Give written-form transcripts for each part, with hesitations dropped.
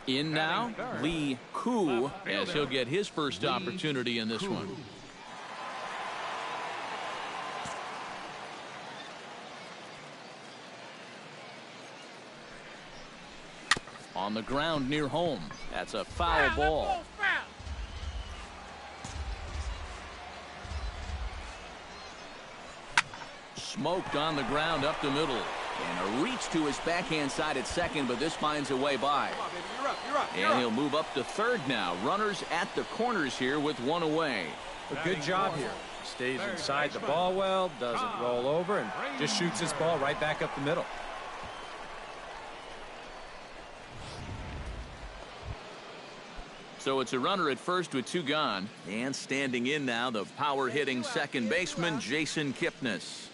In now, Lee Koo, as he'll get his first opportunity in this one. On the ground near home. That's a foul ball. Smoked on the ground up the middle. And a reach to his backhand side at second, but this finds a way by. And he'll move up to third now. Runners at the corners here with one away. A good job here. Stays inside the ball well, doesn't roll over, and just shoots this ball right back up the middle. So it's a runner at first with two gone. And standing in now, the power-hitting second baseman, Jason Kipnis.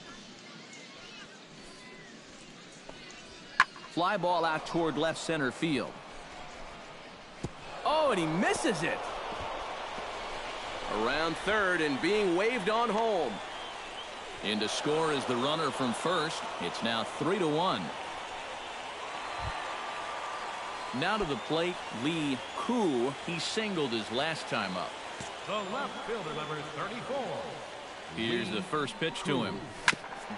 Fly ball out toward left center field. Oh, and he misses it. Around third and being waved on home. In to score is the runner from first. It's now 3-1. Now to the plate, Lee Koo. He singled his last time up. The left fielder, number 34. Here's the first pitch to him.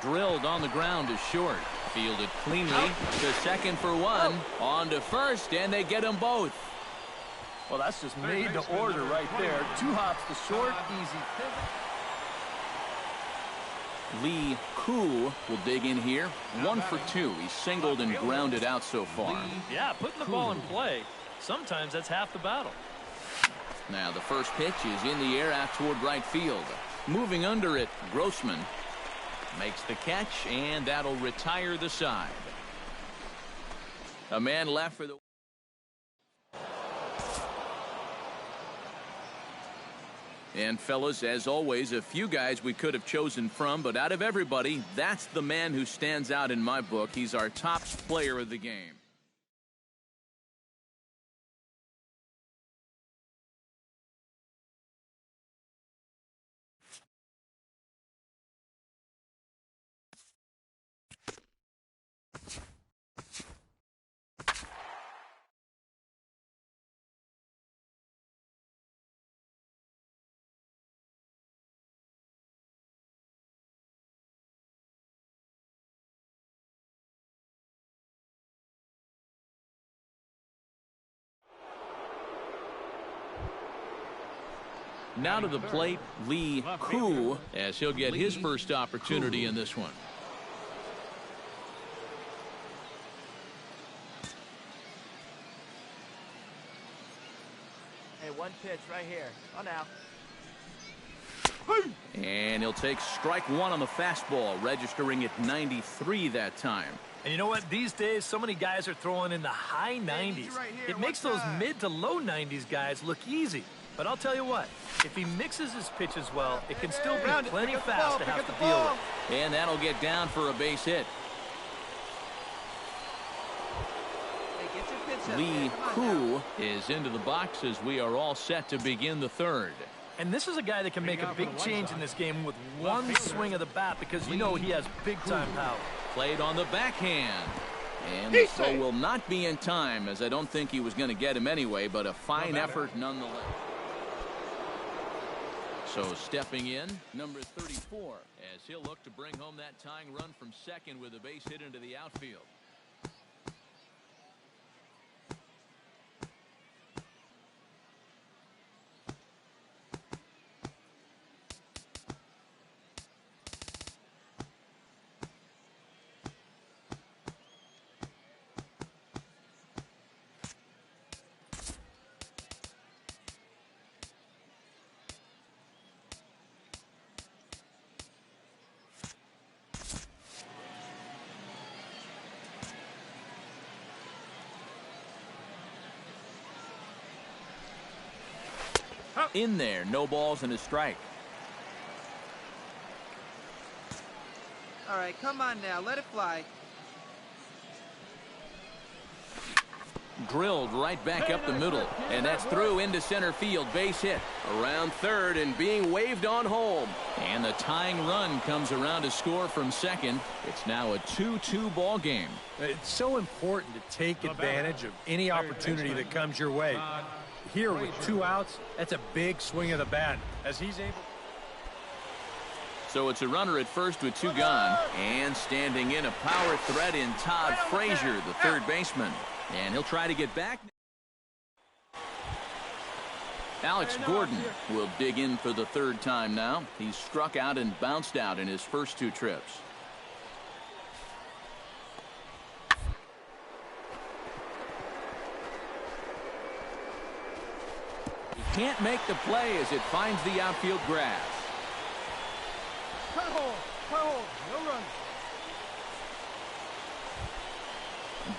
Drilled on the ground to short. Fielded cleanly to second for one. On to first, and they get them both. Well, that's just made to order right there. 2 hops to short, easy pivot. Lee Koo will dig in here. 1 for 2. He's singled and grounded out so far. Yeah, putting the ball in play. Sometimes that's half the battle. Now the first pitch is in the air out toward right field. Moving under it, Grossman makes the catch, and that'll retire the side. A man left for the... And fellas, as always, a few guys we could have chosen from, but out of everybody, that's the man who stands out in my book. He's our top player of the game. Now to the plate, Lee Koo, as he'll get his first opportunity in this one. Hey, one pitch right here. Oh, now. And he'll take strike one on the fastball, registering at 93 that time. And you know what? These days, so many guys are throwing in the high 90s. It makes those mid to low 90s guys look easy. But I'll tell you what, if he mixes his pitches well, it can still be plenty fast to have to deal with. And that'll get down for a base hit. Lee Koo is into the box as we are all set to begin the third. And this is a guy that can make a big change in this game with one swing of the bat because you know he has big-time power. Played on the backhand. And the throw will not be in time, as I don't think he was going to get him anyway, but a fine effort nonetheless. So stepping in, number 34, as he'll look to bring home that tying run from second with a base hit into the outfield. In there, no balls and a strike. All right, come on now, let it fly. Drilled right back up the middle. And that's through into center field. Base hit. Around third and being waved on home. And the tying run comes around to score from second. It's now a 2-2 ball game. It's so important to take advantage of any opportunity that comes your way. Here with 2 outs, that's a big swing of the bat as he's able. So it's a runner at first with 2 gone. And standing in a power threat in Todd Frazier, the third baseman. And he'll try to get back. Alex Gordon will dig in for the 3rd time now. He's struck out and bounced out in his first 2 trips. He can't make the play as it finds the outfield grass. Cut hold, no run.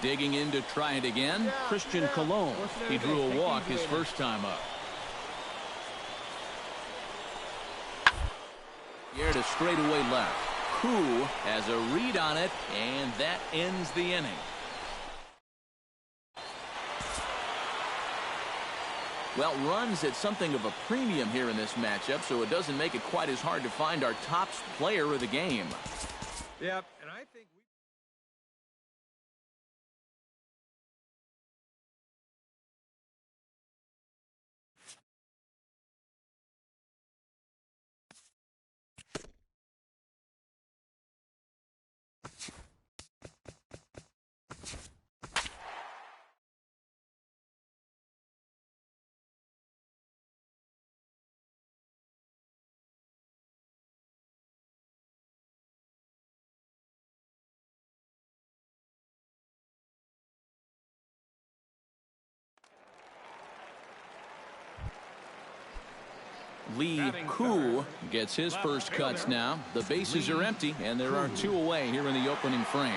Digging in to try it again, Christian Colon. He drew a walk his first time up. Here to straightaway left. Koo has a read on it, and that ends the inning. Well, runs at something of a premium here in this matchup, so it doesn't make it quite as hard to find our top player of the game. Yep, and I think Lee Koo gets his first cuts now. The bases are empty, and there are 2 away here in the opening frame.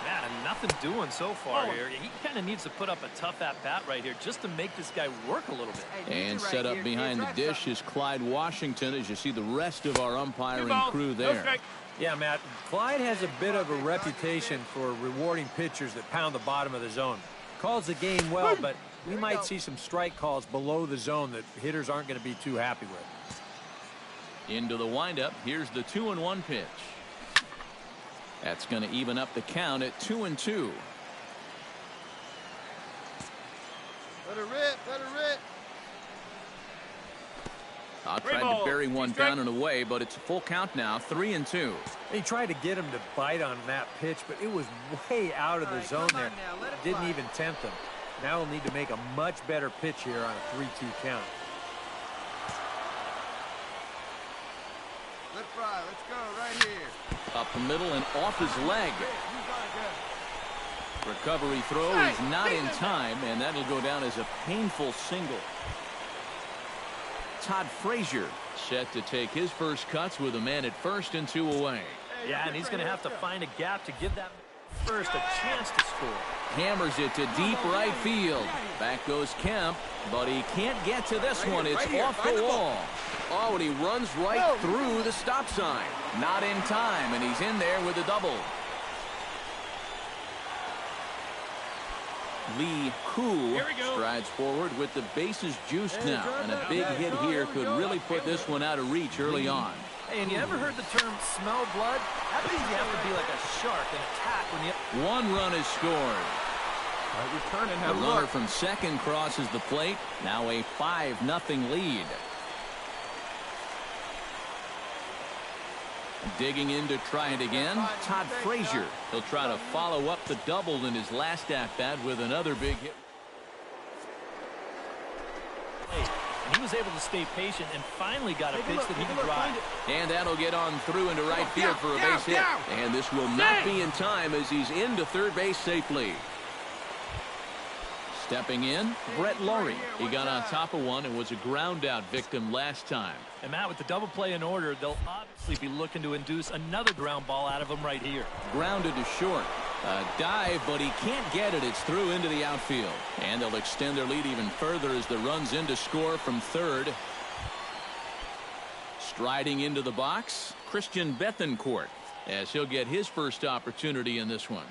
Man, and nothing doing so far here. He kind of needs to put up a tough at-bat right here just to make this guy work a little bit. And set up behind the dish is Clyde Washington, as you see the rest of our umpiring crew there. Yeah, Matt, Clyde has a bit of a reputation for rewarding pitchers that pound the bottom of the zone. Calls the game well, but we might see some strike calls below the zone that hitters aren't going to be too happy with. Into the windup. Here's the 2-1 pitch. That's going to even up the count at 2-2. Let her rip. Tried to bury one down and away, but it's a full count now, 3-2. He tried to get him to bite on that pitch, but it was way out of the zone there. Didn't even tempt him. Now he'll need to make a much better pitch here on a 3-2 count. Let fly. Let's go right here. Up the middle and off his leg. Recovery throw is not in time, and that'll go down as a painful single. Todd Frazier set to take his first cuts with a man at first and 2 away. Yeah, and he's going to have to find a gap to give that first a chance to score. Hammers it to deep right field. Back goes Kemp, but he can't get to this one. It's off the wall. Oh, and he runs right through the stop sign. Not in time, and he's in there with a double. Lee Koo strides forward with the bases juiced now, and a big hit here could really put this one out of reach early on. Hey, and you ever heard the term smell blood? That means you have to be like a shark and attack when you... 1 run is scored. The runner from second crosses the plate. Now a 5-0 lead. Digging in to try it again, Todd Frazier. He'll try to follow up the double in his last at-bat with another big hit. And he was able to stay patient and finally got a pitch that he could drive. And that'll get on through into right field for a base hit. And this will not be in time as he's into third base safely. Stepping in, Brett Laurie. He got on top of one and was a ground-out victim last time. And Matt, with the double play in order, they'll obviously be looking to induce another ground ball out of him right here. Grounded to short. A dive, but he can't get it. It's through into the outfield. And they'll extend their lead even further as the run's in to score from third. Striding into the box, Christian Bethancourt, as he'll get his first opportunity in this one.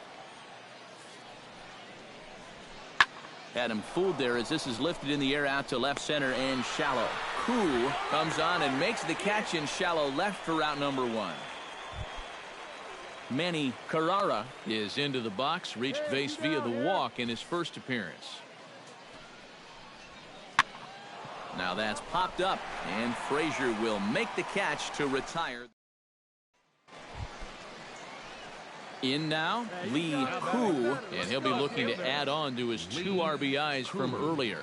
Had him fooled there as this is lifted in the air out to left center and shallow. Koo comes on and makes the catch in shallow left for route number 1. Manny Carrara is into the box, reached base via the walk in his first appearance. Now that's popped up, and Frazier will make the catch to retire. In now, Lee Koo, and he'll be looking to add on to his 2 RBIs from earlier.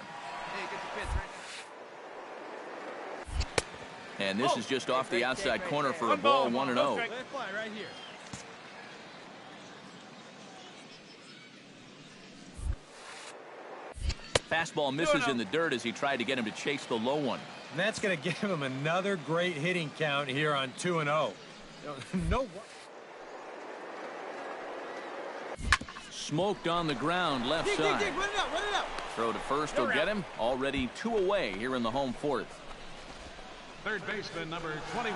And this is just off the outside corner for a ball, 1-0. Fastball misses in the dirt as he tried to get him to chase the low one. And that's going to give him another great hitting count here on 2-0. No. Smoked on the ground left side. Run it out. Throw to first will get him. Already 2 away here in the home 4th. Third baseman, number 21.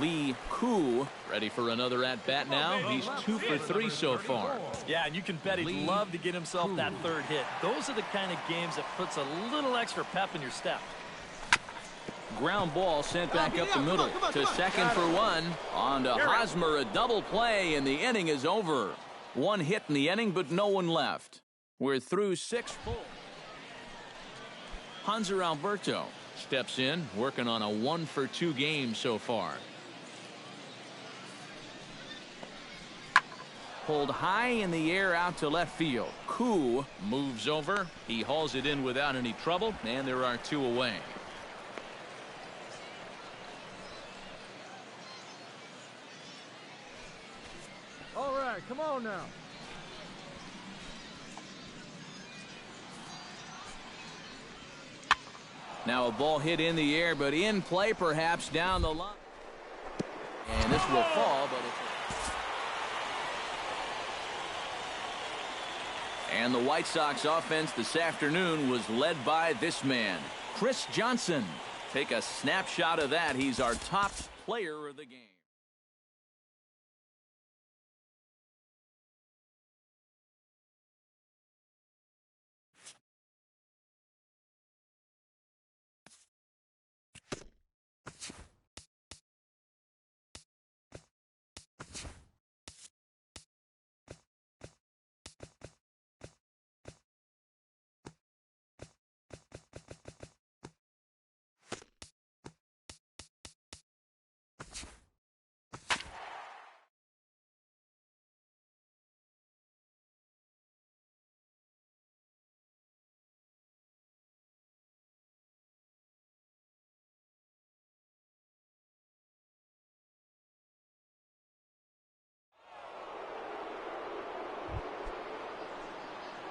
Lee Koo ready for another at-bat now. He's 2 for 3 so far. Yeah, and you can bet he'd love to get himself that third hit. Those are the kind of games that puts a little extra pep in your step. Ground ball sent back up the middle to second for 1. On to Hosmer, a double play, and the inning is over. 1 hit in the inning, but no one left. We're through 6 full. Hanser Alberto steps in, working on a 1 for 2 game so far. Pulled high in the air out to left field. Koo moves over. He hauls it in without any trouble, and there are 2 away. All right, come on now. Now a ball hit in the air, but in play perhaps down the line. And this will fall, but it's... And the White Sox offense this afternoon was led by this man, Chris Johnson. Take a snapshot of that. He's our top player of the game.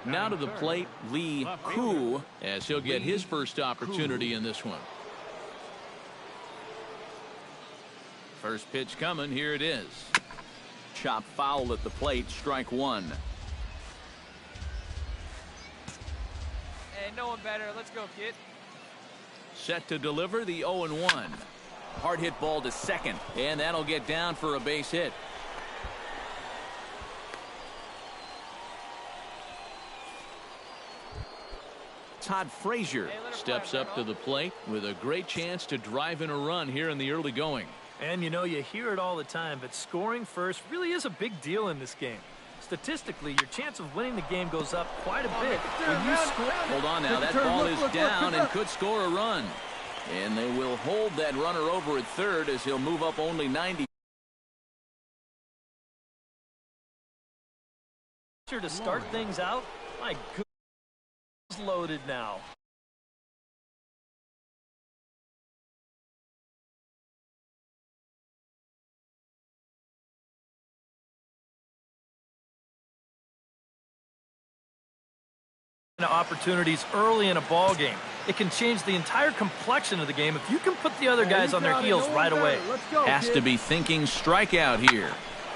Now to the plate, Lee Koo, as he'll get his first opportunity in this one. First pitch coming. Here it is. Chop foul at the plate. Strike 1. Hey, no one better. Let's go, kid. Set to deliver the 0-1. Hard hit ball to second, and that'll get down for a base hit. Todd Frazier steps up to the plate with a great chance to drive in a run here in the early going. And you know, you hear it all the time, but scoring first really is a big deal in this game. Statistically, your chance of winning the game goes up quite a bit when you score. Hold on now, that ball is down and could score a run. And they will hold that runner over at third as he'll move up only 90. To start things out, my goodness, loaded now. Opportunities early in a ball game. It can change the entire complexion of the game if you can put the other guys on their heels right away. Has to be thinking strikeout here.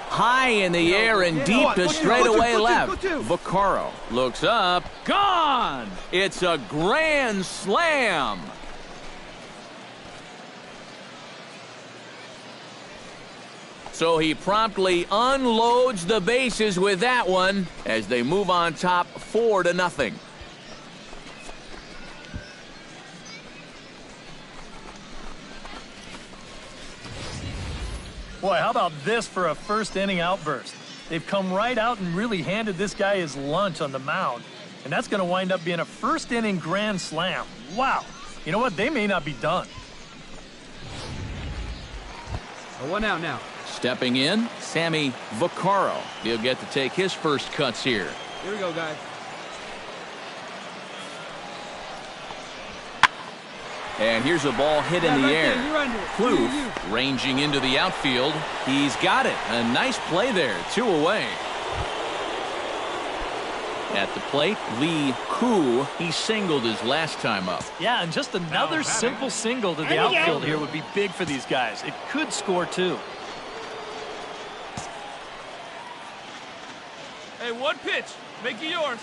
High in the air and deep to straightaway left. Vaccaro looks up. Gone! It's a grand slam. So he promptly unloads the bases with that one as they move on top 4-0. Boy, how about this for a first inning outburst? They've come right out and really handed this guy his lunch on the mound. And that's going to wind up being a first inning grand slam. Wow. You know what? They may not be done. One out now. Stepping in, Sammy Vaccaro. He'll get to take his first cuts here. Here we go, guys. And here's a ball hit in the air. Plouffe ranging into the outfield. He's got it. A nice play there. 2 away. At the plate, Lee Koo. He singled his last time up. Yeah, and just another simple single to the outfield here would be big for these guys. It could score 2. Hey, one pitch. Make it yours.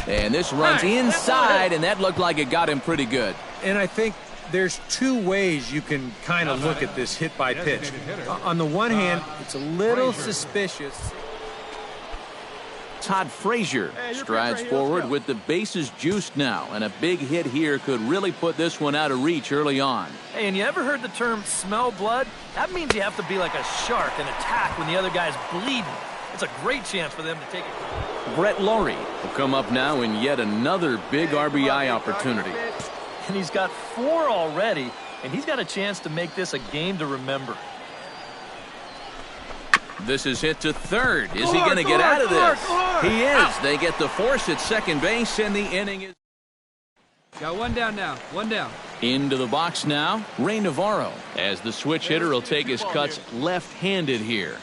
And this runs inside, and that looked like it got him pretty good. And I think there's 2 ways you can kind of look at this hit by pitch. On the one hand, it's a little suspicious. Todd Frazier strides forward with the bases juiced now, and a big hit here could really put this one out of reach early on. Hey, and you ever heard the term smell blood? That means you have to be like a shark and attack when the other guy's bleeding. It's a great chance for them to take it. Brett Laurie will come up now in yet another big RBI opportunity. And he's got 4 already, and he's got a chance to make this a game to remember. This is hit to third. Is he going to get out of this? He is. They get the force at second base, and the inning is... Got 1 down now. 1 down. Into the box now, Ray Navarro, as the switch hitter will take his cuts left-handed here.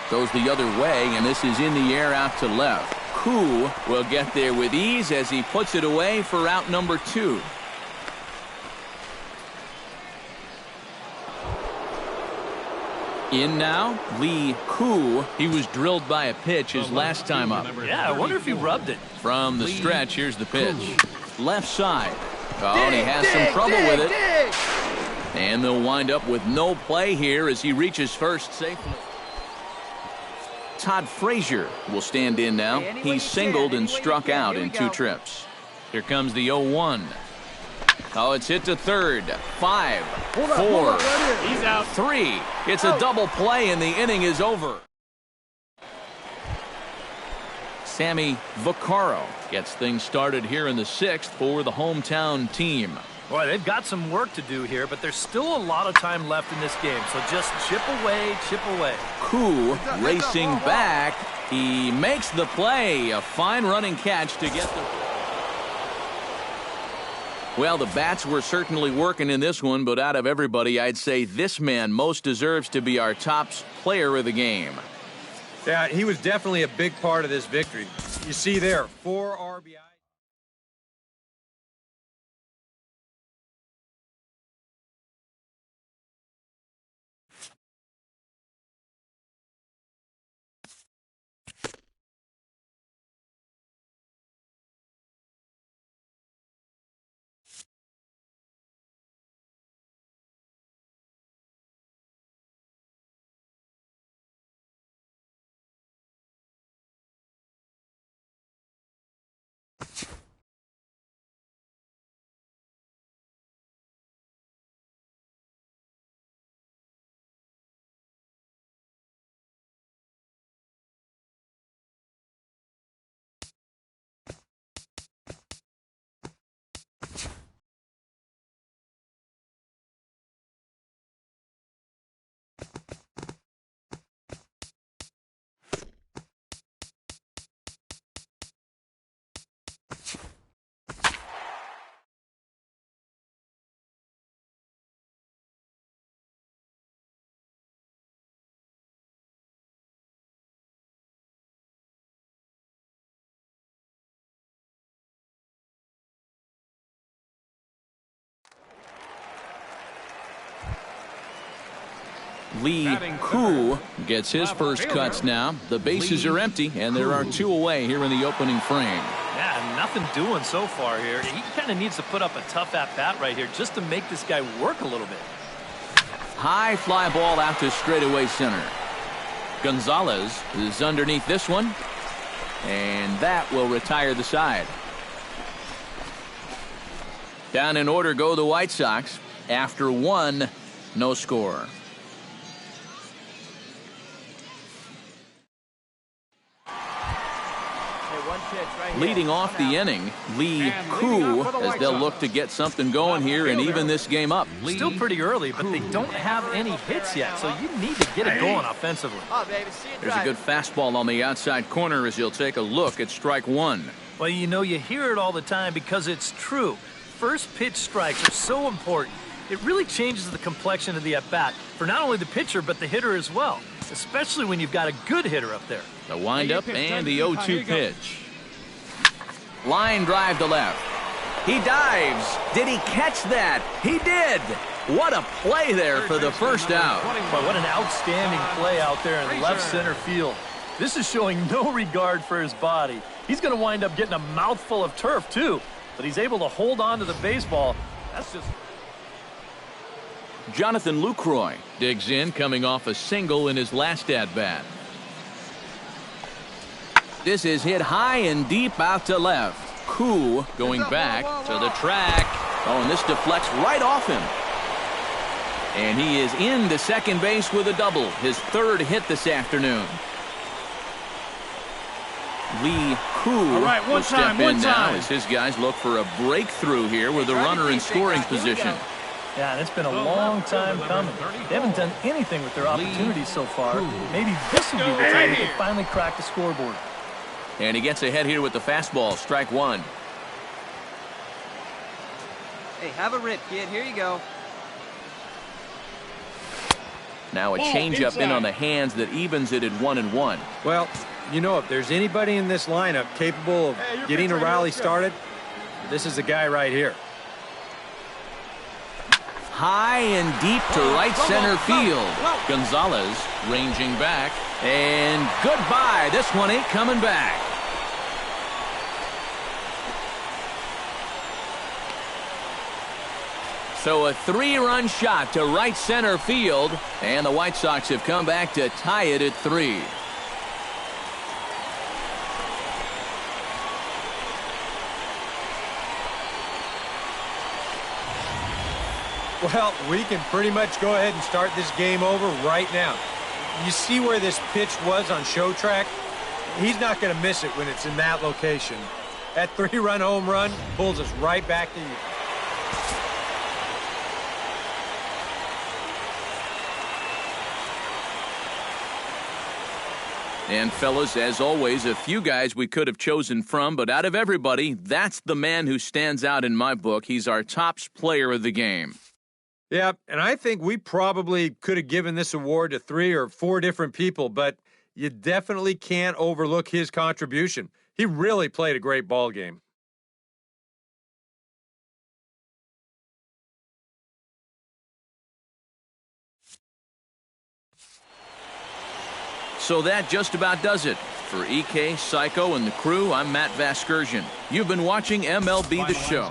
Goes the other way, and this is in the air out to left. Koo will get there with ease as he puts it away for out number 2. In now, Lee Koo. He was drilled by a pitch his last time up. Yeah, I wonder if he rubbed it. From the stretch, here's the pitch. Left side. Oh, and he has some trouble with it. And they'll wind up with no play here as he reaches first safely. Todd Frazier will stand in now. He's singled and struck out in 2 trips. Here comes the 0-1. Oh, it's hit to third. 5, 4, He's out. 3. It's a double play, and the inning is over. Sammy Vaccaro gets things started here in the 6th for the hometown team. Boy, they've got some work to do here, but there's still a lot of time left in this game, so just chip away, chip away. Koo racing back. He makes the play. A fine running catch to get the... Well, the bats were certainly working in this one, but out of everybody, I'd say this man most deserves to be our top player of the game. Yeah, he was definitely a big part of this victory. You see there, 4 RBI. Lee Koo gets his first cuts now. The bases are empty, and there are 2 away here in the opening frame. Yeah, nothing doing so far here. He kind of needs to put up a tough at-bat right here just to make this guy work a little bit. High fly ball out to straightaway center. Gonzalez is underneath this one, and that will retire the side. Down in order go the White Sox. After one, no score. Leading off the inning, Lee Koo, as they'll look to get something going here and even this game up. Still pretty early, but they don't have any hits yet, so you need to get it going offensively. There's a good fastball on the outside corner as you'll take a look at strike one. Well, you know, you hear it all the time because it's true. First pitch strikes are so important. It really changes the complexion of the at-bat for not only the pitcher, but the hitter as well, especially when you've got a good hitter up there. The windup and the 0-2 pitch. Line drive to left. He dives. Did he catch that? He did. What a play there for the first out. Boy, what an outstanding play out there in left center field. This is showing no regard for his body. He's going to wind up getting a mouthful of turf, too. But he's able to hold on to the baseball. That's just... Jonathan Lucroy digs in, coming off a single in his last at-bat. This is hit high and deep out to left. Koo going back to the track. Oh, and this deflects right off him. And he is into second base with a double. His third hit this afternoon. Lee Koo will step in now as his guys look for a breakthrough here with a runner in scoring position. Yeah, and it's been a long time coming. They haven't done anything with their opportunities so far. Maybe this will be the time they finally crack the scoreboard. And he gets ahead here with the fastball, strike one. Hey, have a rip, kid. Here you go. Now a changeup in on the hands that evens it at 1-1. Well, you know, if there's anybody in this lineup capable of getting a rally started, this is the guy right here. High and deep to right center field. Gonzalez ranging back. And goodbye. This one ain't coming back. So a 3-run shot to right center field. And the White Sox have come back to tie it at 3. Well, we can pretty much go ahead and start this game over right now. You see where this pitch was on show track? He's not going to miss it when it's in that location. That 3-run home run pulls us right back to you. And fellas, as always, a few guys we could have chosen from, but out of everybody, that's the man who stands out in my book. He's our top player of the game. Yeah, and I think we probably could have given this award to 3 or 4 different people, but you definitely can't overlook his contribution. He really played a great ball game. So that just about does it. For EK, Psycho, and the crew, I'm Matt Vasgersian. You've been watching MLB The Show.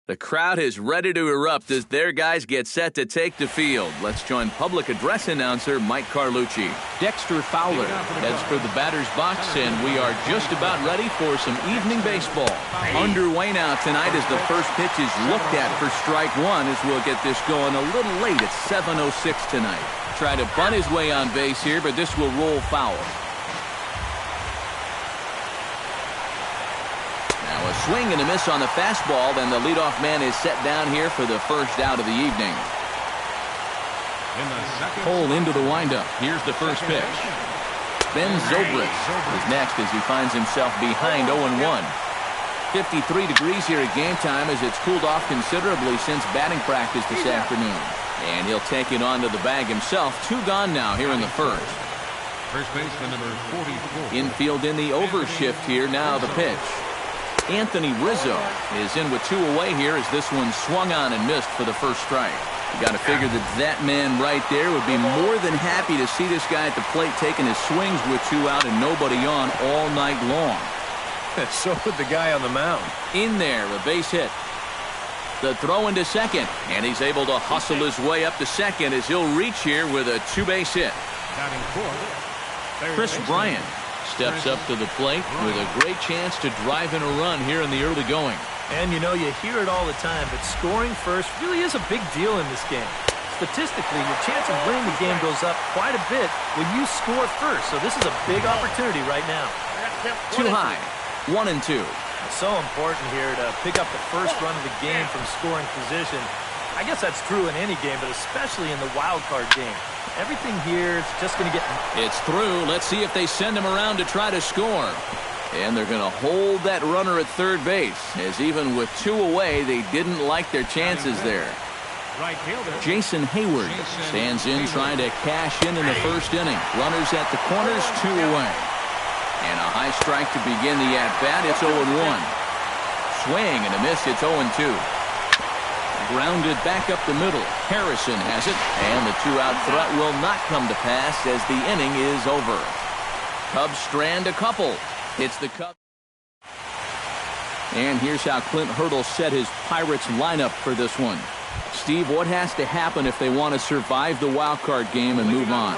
The crowd is ready to erupt as their guys get set to take the field. Let's join public address announcer Mike Carlucci. Dexter Fowler heads for the batter's box, and we are just about ready for some evening baseball. Underway now tonight as the first pitch is looked at for strike one, as we'll get this going a little late at 7:06 tonight. Try to bunt his way on base here, but this will roll foul. Now a swing and a miss on the fastball, then the leadoff man is set down here for the first out of the evening. Cole into the windup. Here's the first pitch. Ben Zobrist is next as he finds himself behind 0-1. 53 degrees here at game time as it's cooled off considerably since batting practice this afternoon. And he'll take it onto the bag himself. 2 gone now here in the first. First baseman number 44. Infield in the overshift here. Now the pitch. Anthony Rizzo is in with 2 away here as this one swung on and missed for the first strike. You got to figure that man right there would be more than happy to see this guy at the plate taking his swings with 2 out and nobody on all night long. So would the guy on the mound. In there, a base hit. The throw into second, and he's able to hustle his way up to second as he'll reach here with a 2-base hit. Chris Bryant steps up to the plate with a great chance to drive in a run here in the early going. And you know, you hear it all the time, but scoring first really is a big deal in this game. Statistically, your chance of winning the game goes up quite a bit when you score first, so this is a big opportunity right now. Too high. 1-2. It's so important here to pick up the first run of the game from scoring position. I guess that's true in any game, but especially in the wild card game. Everything here is just going to get... It's through. Let's see if they send him around to try to score. And they're going to hold that runner at third base, as even with 2 away, they didn't like their chances there. Jason Hayward stands in trying to cash in the first inning. Runners at the corners, 2 away. And a high strike to begin the at-bat. It's 0-1. Swing and a miss. It's 0-2. Grounded back up the middle. Harrison has it, and the 2-out threat will not come to pass as the inning is over. Cubs strand a couple. It's the Cubs. And here's how Clint Hurdle set his Pirates lineup for this one. Steve, what has to happen if they want to survive the wild card game and move on?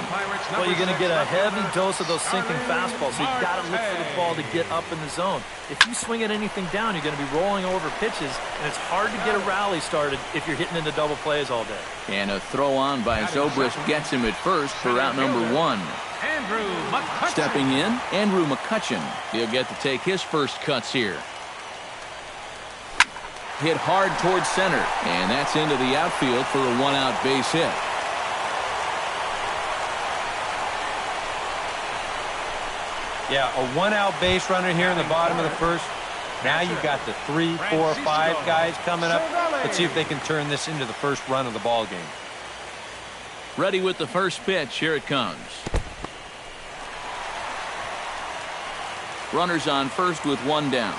Well, you're going to get a heavy dose of those sinking fastballs, so you've got to look for the ball to get up in the zone. If you swing at anything down, you're going to be rolling over pitches, and it's hard to get a rally started if you're hitting into double plays all day. And a throw on by Zobrist gets him at first for out number 1. Stepping in, Andrew McCutchen. He'll get to take his first cuts here. Hit hard towards center, and that's into the outfield for a 1-out base hit. Yeah, a 1-out base runner here in the bottom of the first. Now you've got the 3, 4, 5 guys coming up. Let's see if they can turn this into the first run of the ball game. Ready with the first pitch. Here it comes. Runners on first with 1 down.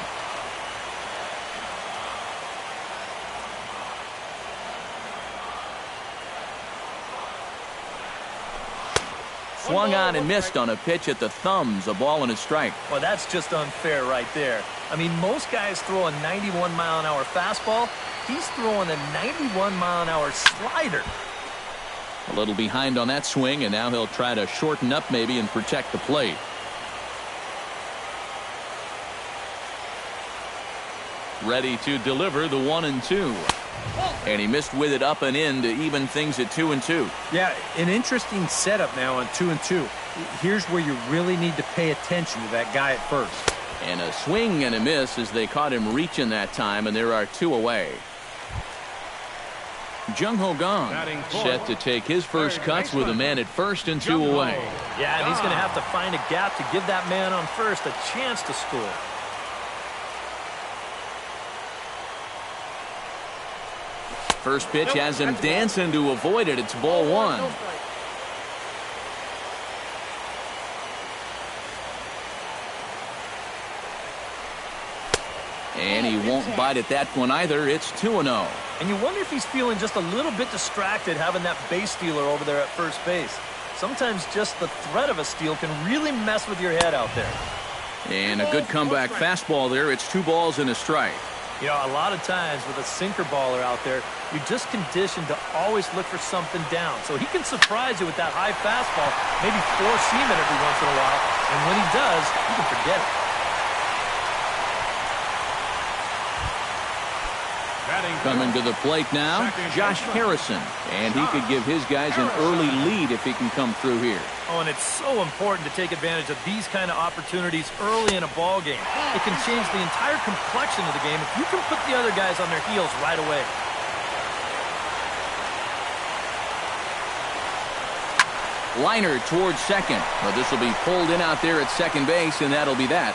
Swung on and missed on a pitch at the thumbs. A ball and a strike. Well, that's just unfair right there. I mean, most guys throw a 91-mile-an-hour fastball. He's throwing a 91-mile-an-hour slider. A little behind on that swing, and now he'll try to shorten up maybe and protect the plate. Ready to deliver the 1-2. And he missed with it up and in to even things at 2-2. Yeah, an interesting setup now on 2-2. Here's where you really need to pay attention to that guy at first. And a swing and a miss as they caught him reaching that time, and there are 2 away. Jung Ho Kang set to take his first cuts with a man at first and 2 away. Yeah, and he's going to have to find a gap to give that man on first a chance to score. First pitch has him dancing to avoid it. It's ball 1. And he won't bite at that one either. It's 2-0. And you wonder if he's feeling just a little bit distracted having that base stealer over there at first base. Sometimes just the threat of a steal can really mess with your head out there. And a good comeback fastball there. It's 2 balls and a strike. You know, a lot of times with a sinker baller out there, you're just conditioned to always look for something down. So he can surprise you with that high fastball, maybe four-seam it every once in a while. And when he does, you can forget it. Coming to the plate now, Josh Harrison. And he could give his guys an early lead if he can come through here. Oh, and it's so important to take advantage of these kind of opportunities early in a ball game. It can change the entire complexion of the game if you can put the other guys on their heels right away. Liner towards second. But this will be pulled in out there at second base, and that'll be that.